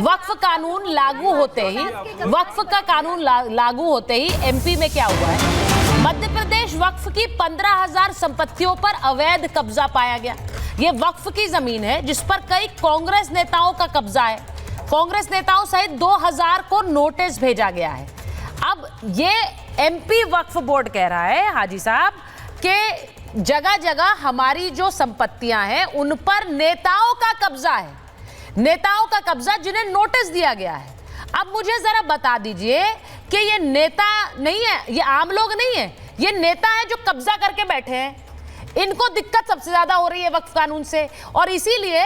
वक्फ कानून लागू होते ही, वक्फ का कानून लागू होते ही एमपी में क्या हुआ है, मध्य प्रदेश वक्फ की 15,000 संपत्तियों पर अवैध कब्जा पाया गया। ये वक्फ की जमीन है जिस पर कई कांग्रेस नेताओं का कब्जा है। कांग्रेस नेताओं सहित 2000 को नोटिस भेजा गया है। अब ये एमपी वक्फ बोर्ड कह रहा है हाजी साहब कि जगह जगह हमारी जो संपत्तियां हैं उन पर नेताओं का कब्जा है, नेताओं का कब्जा जिन्हें नोटिस दिया गया है। अब मुझे जरा बता दीजिए कि ये नेता नहीं है, ये आम लोग नहीं है, ये नेता है जो कब्जा करके बैठे हैं। इनको दिक्कत सबसे ज्यादा हो रही है वक्फ कानून से, और इसीलिए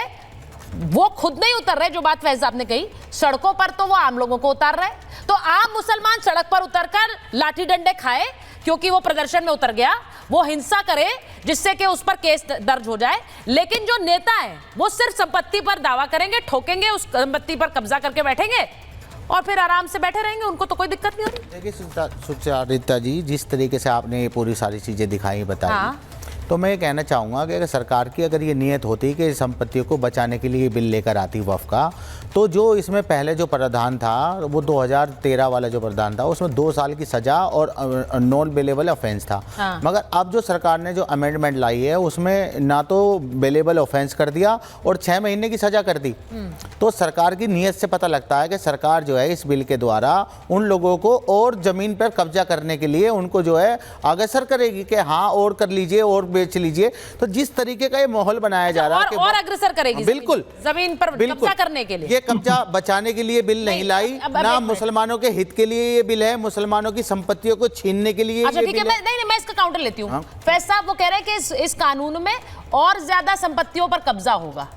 वो खुद नहीं उतर रहे। जो बात फैज साहब ने कही, सड़कों पर तो वो आम लोगों को उतार रहे। तो आम मुसलमान सड़क पर उतरकर लाठी डंडे खाए क्योंकि वो प्रदर्शन में उतर गया, वो हिंसा करे जिससे कि उस पर केस दर्ज हो जाए। लेकिन जो नेता है वो सिर्फ संपत्ति पर दावा करेंगे, ठोकेंगे, उस संपत्ति पर कब्जा करके बैठेंगे और फिर आराम से बैठे रहेंगे, उनको तो कोई दिक्कत नहीं हो रही। देखिए सुचारिता जी, जिस तरीके से आपने ये पूरी सारी चीज़ें दिखाई बताई, हाँ। तो मैं ये कहना चाहूँगा कि अगर सरकार की अगर ये नियत होती कि संपत्तियों को बचाने के लिए बिल लेकर आती वक्फ का, तो जो इसमें पहले जो प्रावधान था वो 2013 वाला जो प्रावधान था उसमें 2 साल की सज़ा और नॉन बेलेबल ऑफेंस था। हाँ। मगर अब जो सरकार ने जो अमेंडमेंट लाई है उसमें ना तो बेलेबल ऑफेंस कर दिया और 6 महीने की सज़ा कर दी। तो सरकार की नीयत से पता लगता है कि सरकार जो है इस बिल के द्वारा उन लोगों को और ज़मीन पर कब्जा करने के लिए उनको जो है अग्रसर करेगी कि हाँ और कर लीजिए और बेच लीजिए। तो जिस तरीके का ये माहौल बनाया जा रहा है और अग्रसर करेगी बिल्कुल जमीन पर कब्जा करने के लिए, ये कब्जा बचाने के लिए बिल नहीं लाई, ना मुसलमानों के हित के लिए ये बिल है, मुसलमानों की संपत्तियों को छीनने के लिए। अच्छा ठीक है, मैं इसका काउंटर लेती हूँ। फैज साहब वो कह रहे हैं कि इस कानून में और ज्यादा संपत्तियों पर कब्जा होगा।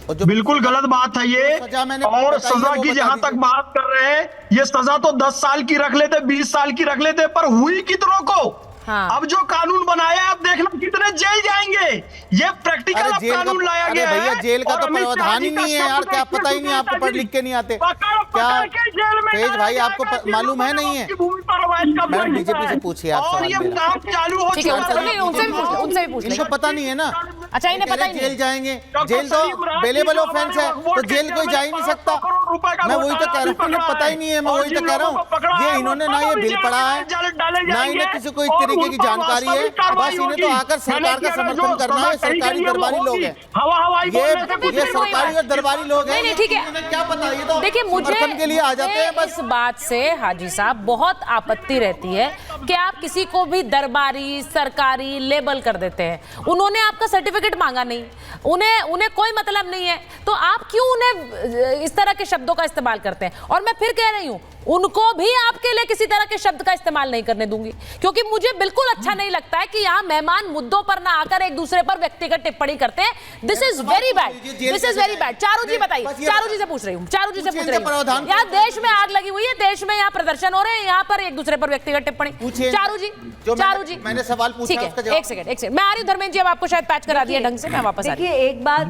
बिल्कुल गलत बात है ये। और सजा की जहां तक बात कर रहे हैं, ये सजा तो 10 साल की रख लेते, 20 साल की रख लेते, पर हुई कितनों को? हाँ। अब जो कानून बनाया है, अब देखना कितने जेल जाएंगे। ये प्रैक्टिकल कानून लाया गया है। भैया जेल का तो प्रावधान ही नहीं है यार, क्या पता ही नहीं, आपको पढ़ लिख के नहीं आते क्या? तेज भाई आपको मालूम है नहीं है? मैडम बीजेपी से पूछिए आप सवाल मेरा। उनसे भी पूछ इनको पता नहीं है ना। अच्छा इन्हें पता ही नहीं, जेल जाएंगे, जेल तो बेलेबल ऑफेंस है तो जेल कोई जा ही नहीं सकता। मैं वही तो कह रहा हूँ, इन्हें पता ही नहीं है। मैं वही तो कह रहा हूँ, ये इन्होंने ना ये बिल पढ़ा है, ना इन्हें किसी को इस तरीके की जानकारी है। बस इन्हें तो आकर सरकार का समर्थन करना है। सरकारी दरबारी लोग हैं ये सरकारी और दरबारी लोग हैं। ठीक है, क्या पता, ये तो देखिए मुझे के लिए आ जाते हैं। बस इस बात से हाजी साहब बहुत आपत्ति रहती है कि आप किसी को भी दरबारी सरकारी लेबल कर देते हैं। उन्होंने आपका सर्टिफिकेट मांगा नहीं, उन्हें कोई मतलब नहीं है, तो आप क्यों उन्हें इस तरह के शब्दों का इस्तेमाल करते हैं? और मैं फिर कह रही हूं, उनको भी आपके लिए किसी तरह के शब्द का इस्तेमाल नहीं करने दूंगी, क्योंकि मुझे बिल्कुल अच्छा नहीं लगता है कि यहाँ मेहमान मुद्दों पर ना आकर एक दूसरे पर व्यक्तिगत टिप्पणी करते हैं। This is very bad, this is very bad. Charu ji बताइए, चारू जी से पूछ रही हूँ, चारू जी से पूछ रही हूँ। यहाँ देश में आग लगी हुई है, देश में यहाँ प्रदर्शन हो रहे हैं, यहाँ पर एक दूसरे पर व्यक्तिगत टिप्पणी। चारू जी मैंने सवाल पूछा, ठीक है, एक सेकंड मैं आ रही हूँ। धर्मेंद्र जी अब आपको शायद पैच करा दिया ढंग से, मैं वापस आ रही हूँ। एक बात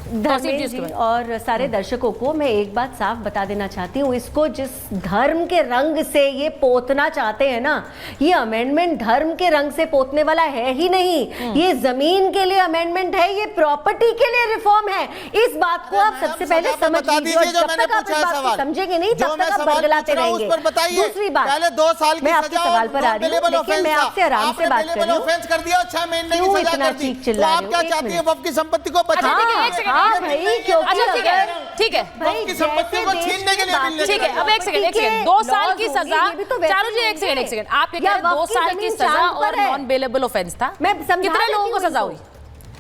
धर्मेंद्र जी और सारे दर्शकों को मैं एक बात साफ बता देना चाहती हूँ, इसको जिस धर्म के रंग से ये पोतना चाहते हैं ना, ये अमेंडमेंट धर्म के रंग से पोतने वाला है ही नहीं। ये जमीन के लिए अमेंडमेंट है, ये प्रॉपर्टी के लिए रिफॉर्म है। इस बात को आप सबसे पहले समझ लीजिए, और जब तक आप इस बात को समझेंगे नहीं तब तक आप बरगलाते रहेंगे। दूसरी बात, पहले 2 साल मैं आपके सवाल पर आ रही हूँ, लेकिन मैं आपसे आराम से बात कर रही हूँ। ऑफेंस कर दिया, 6 महीने की सजा कर दी, तो आप क्या चाहती है? वक्फ की संपत्ति को बचाने के लिए, ठीक है, वक्फ की संपत्ति को छीनने के लिए। ठीक है, अब एक सेकंड 2 साल की सजा। चारू जी एक सेकंड आप ये कह रहे हैं 2 साल की सजा और नॉन बेलेबल ऑफेंस था। कितने लोगों को सजा हुई?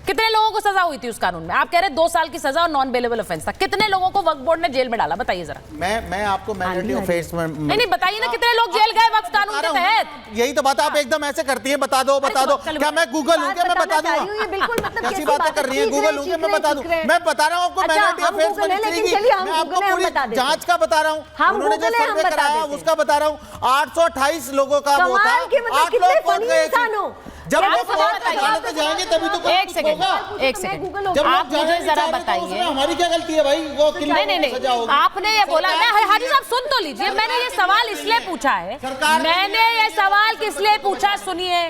कितने लोगों को सजा हुई थी उस कानून में? आप कह रहे हैं 2 साल की सजा और नॉन बेलेबल ऑफेंस था। कितने लोगों को वक्फ बोर्ड ने जेल में डाला, बताइए जरा। मैं आपको माइनॉरिटी ऑफेंस में नहीं बताइए ना, कितने लोग जेल गए वक्फ कानून के तहत? यही तो बात आप एकदम ऐसे करती है, बता दो। क्या मैं गूगल हूँ? क्या मैं बता दूंगा? कैसी बातें कर रही है? गूगल हूँ? मैं बता दूं? मैं बता रहा हूँ आपको माइनॉरिटी अफेयर्स मिनिस्ट्री की, मैं आपको पूरी जांच का बता रहा हूँ, उन्होंने जो सर्वे कराया उसका बता रहा हूँ। 828 लोगों का वो था, 8 लोग पहुंच गए। जब वो जाएंगे तभी तो एक सेकंड आप मुझे जरा बताइए, हमारी क्या गलती है भाई? वो नहीं आपने ये बोला, हाजी साहब सुन तो लीजिए। मैंने ये सवाल इसलिए पूछा है, मैंने ये सवाल किस लिए पूछा सुनिए।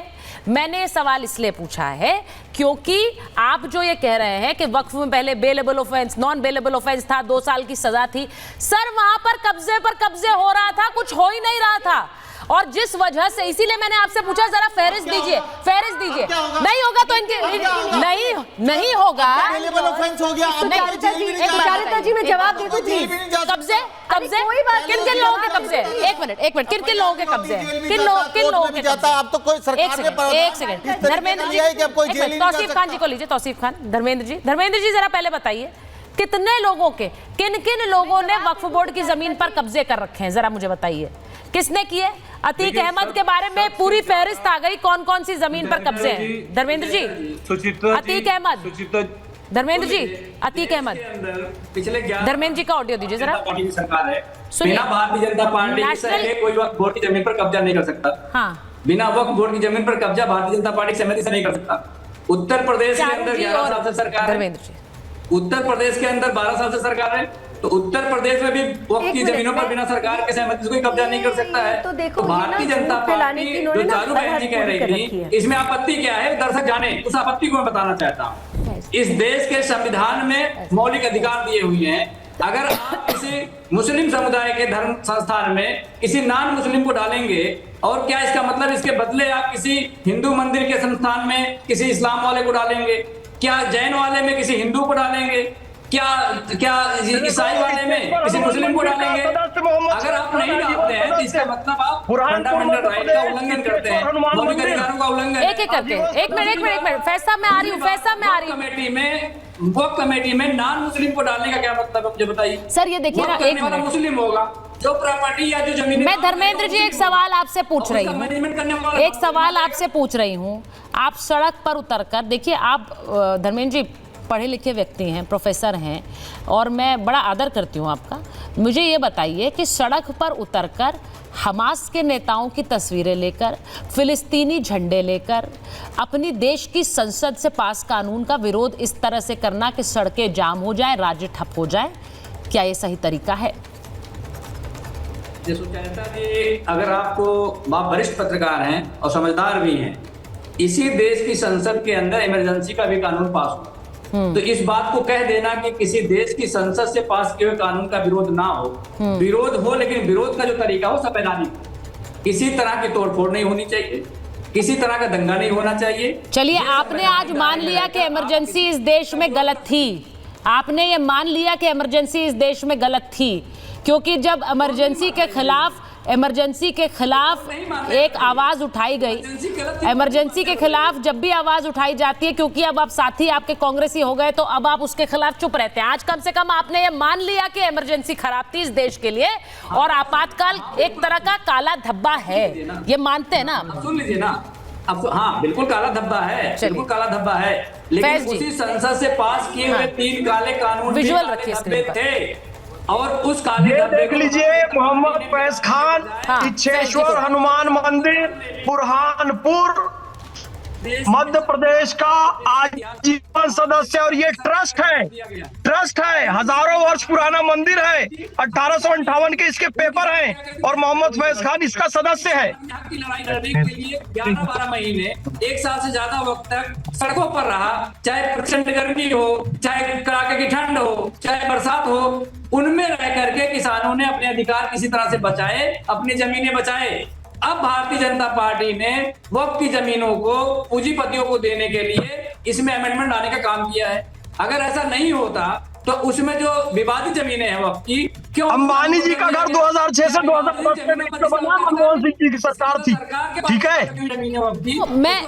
मैंने ये सवाल इसलिए पूछा है क्योंकि आप जो ये कह रहे हैं कि वक्फ में पहले bailable offence, non bailable offence था, 2 साल की सजा थी। सर वहां पर कब्जे हो रहा था, कुछ हो ही नहीं रहा था। और जिस वजह से, इसीलिए मैंने आपसे पूछा जरा फहरिस्त दीजिए, फहरिस्त दीजिए। नहीं होगा तो इनके नहीं होगा। विचारिता जी मैं जवाब दे दूं प्लीज। कब्जे किन किन लोगों के कब्जे? एक मिनट किन किन लोगों के कब्जे? किन लोगों के कब्जे? आप तो कोई सरकार एक सेकंड धर्मेंद्र जी, तौसीफ खान जी को लीजिए। तौसीफ खान, धर्मेंद्र जी जरा पहले बताइए कितने लोगों के, किन किन लोगों ने वक्फ बोर्ड की जमीन पर कब्जे कर रखे हैं, जरा मुझे बताइए किसने किए? अतीक अहमद के बारे में पूरी फहरिस्त आ गई, कौन कौन सी जमीन पर कब्जे हैं। धर्मेंद्र जी, अतीक अहमद, धर्मेंद्र जी, अतीक अहमद, पिछले धर्मेंद्र जी का ऑडियो दीजिए जरा। सरकार है, सुनिए। बिना भारतीय जनता पार्टी के कोई वक्फ बोर्ड की जमीन पर कब्जा नहीं कर सकता। हाँ, बिना वक्फ बोर्ड की जमीन पर कब्जा भारतीय जनता पार्टी की सहमति से नहीं कर सकता। उत्तर प्रदेश के अंदर 11 साल से सरकार है, धर्मेंद्र जी, उत्तर प्रदेश के अंदर 12 साल से सरकार है, तो उत्तर प्रदेश में भी वक्फ की जमीनों पर बिना सरकार के सहमति से कोई कब्जा नहीं कर सकता है। तो देखो, भारतीय जनता पार्टी जो चारू बहन जी कह रही थी, इसमें आपत्ति क्या है? दर्शक जाने उस आपत्ति को मैं बताना चाहता हूँ। इस देश के संविधान में मौलिक अधिकार दिए हुए हैं। अगर आप किसी मुस्लिम समुदाय के धर्म संस्थान में किसी नॉन मुस्लिम को डालेंगे, और क्या इसका मतलब इसके बदले आप किसी हिंदू मंदिर के संस्थान में किसी इस्लाम वाले को डालेंगे? क्या जैन वाले में किसी हिंदू को डालेंगे? क्या ईसाई वाले में किसी मुस्लिम को डालेंगे? अगर आप नहीं डालते हैं तो इसका मतलब आप फंडामेंटल राइट का उल्लंघन करते हैं, मौलिक अधिकारों का उल्लंघन। एक करते हैं। एक मिनट फैसला में आ रही हूँ। वक्फ कमेटी में नॉन मुस्लिम को डालने का क्या मतलब है, मुझे बताइए। सर ये देखिए ना, एक मिनट, मुस्लिम होगा जो प्रॉपर्टी या जो जमीन। मैं धर्मेंद्र जी एक सवाल आपसे पूछ रही हूँ, एक सवाल आपसे पूछ रही हूँ। आप सड़क पर उतरकर देखिए, आप धर्मेंद्र जी पढ़े लिखे व्यक्ति हैं, प्रोफेसर हैं, और मैं बड़ा आदर करती हूँ आपका। मुझे ये बताइए कि सड़क पर उतरकर हमास के नेताओं की तस्वीरें लेकर, फिलिस्तीनी झंडे लेकर, अपनी देश की संसद से पास कानून का विरोध इस तरह से करना कि सड़कें जाम हो जाए, राज्य ठप हो जाए, क्या ये सही तरीका है? सुचेता जी, अगर आपको, आप वरिष्ठ पत्रकार हैं और समझदार भी हैं, इसी देश की संसद के अंदर इमरजेंसी का भी कानून पास हुआ, तो इस बात को कह देना कि किसी देश की संसद से पास किए हुए कानून का विरोध ना हो, विरोध हो, लेकिन विरोध का जो तरीका हो संवैधानिक, किसी तरह की तोड़फोड़ नहीं होनी चाहिए, किसी तरह का दंगा नहीं होना चाहिए। चलिए, आपने आज मान लिया कि इमरजेंसी इस देश में गलत थी, आपने ये मान लिया कि इमरजेंसी इस देश में गलत थी, क्योंकि जब इमरजेंसी के खिलाफ एक आवाज उठाई गई, इमरजेंसी के खिलाफ जब भी आवाज उठाई जाती है, क्योंकि अब आप साथी आपके कांग्रेसी हो गए, तो अब आप उसके खिलाफ चुप रहते हैं। आज कम से कम आपने ये मान लिया कि इमरजेंसी खराब थी इस देश के लिए, और आपातकाल एक तरह का काला धब्बा है, ये मानते हैं ना? सुन लीजिए ना, अब हाँ बिल्कुल काला धब्बा है, बिल्कुल काला धब्बा है, लेकिन उसी संसद से पास किए हुए 3 काले कानून विजुअल रखिए स्क्रीन पर थे, और उस काले ये देख लीजिए, मोहम्मद फैज खान, इच्छेश्वर हनुमान मंदिर, बुरहानपुर, मध्य प्रदेश का आजीवन सदस्य, और ये ट्रस्ट है, हजारों वर्ष पुराना मंदिर है, 1858 के इसके पेपर हैं, और मोहम्मद फैज खान इसका सदस्य है। लड़ाई लड़ने के लिए 11-12 महीने, 1 साल से ज्यादा वक्त तक सड़कों पर रहा, चाहे प्रचंड गर्मी हो, चाहे कड़ाके की ठंड हो, चाहे बरसात हो, उनमें रह करके किसानों ने अपने अधिकार किसी तरह से बचाए, अपनी जमीनें बचाए। अब भारतीय जनता पार्टी ने वक्फ की जमीनों को पूंजीपतियों को देने के लिए इसमें अमेंडमेंट लाने का काम किया है। अगर ऐसा नहीं होता तो उसमें जो विवादित जमीनें हैं वक्फ की, क्यों अंबानी जी का घर 2006 से 2010 में बना, मनमोहन सिंह जी की सरकार थी, ठीक है? मैं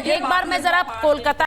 एक बार मैं जरा कोलकाता